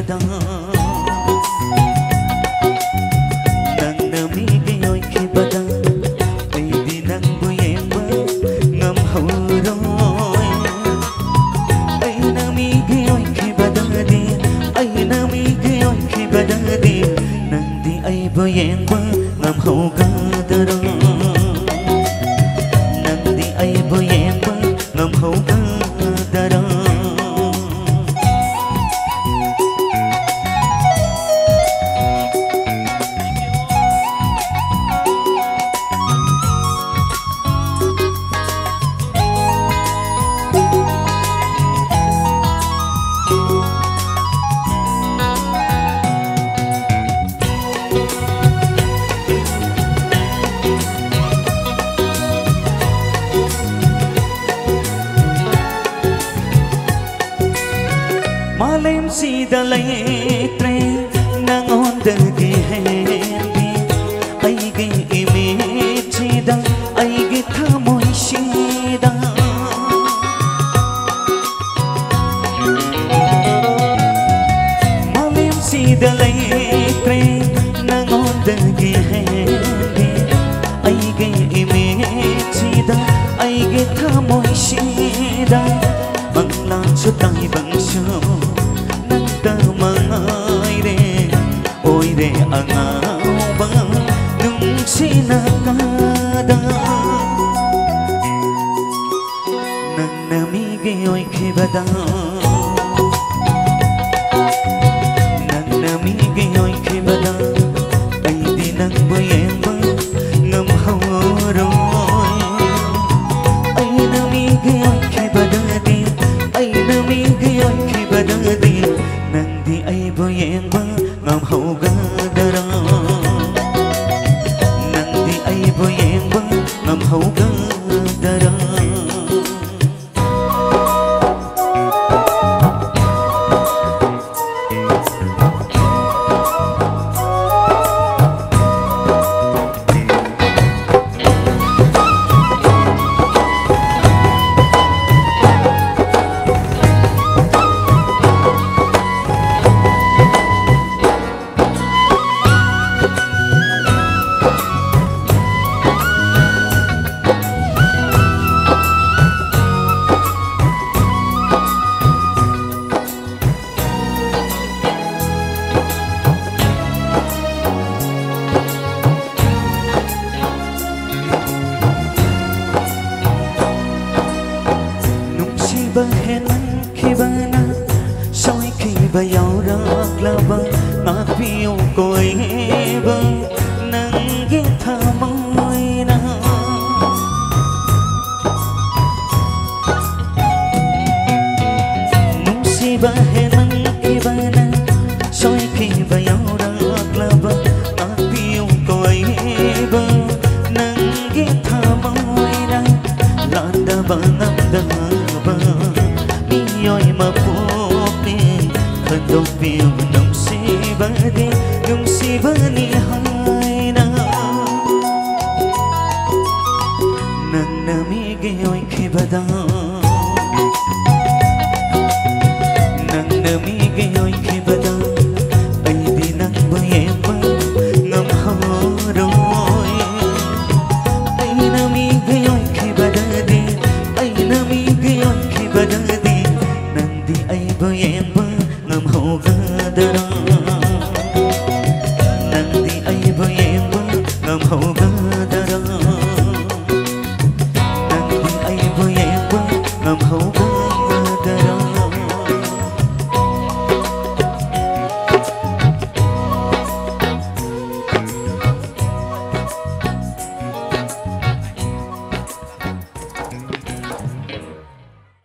bada nang namigay oy kibada ay di nang buyemba ngam hauroy ay namigay oy kibada di ay namigay oy kibada di nang di ay buyemba ngam haugadara nang di ay buyemba ngam haugadara. Malim si dalay tre nang onda gihendi ay gi imechida ay gi thamoy shida Malim si dalay tre nang onda gihendi ay gi imechida ay gi thamoy shida manglan su tay bang su mangai re oi re angau bang nung sinakada nang namigay oi kibada nang namigay oi kibada ay di nang buyemba ngam hauroy ay namigay oi kibada di ay namigay oi kibada di nang di ay buyemba ngam haugadara nang di ay buyemba ngam haugadara. Bahenan kibana soi khi bayaw rak laba mapiyo koy ba nang githamoy na nung si bahenan kibana soi khi bayaw rak laba mapiyo koy ba nang githamoy na landa bangam daba oi mapupi khandok piu nung si bani hai na nang namigay oi kibada nang namigay oi kibada ay di nang buyemba ngam hauroy ay namigay oi kibada di ay namigay oi kibada di di ay buyemba ngam haugadara nang di ay buyemba ngam haugadara.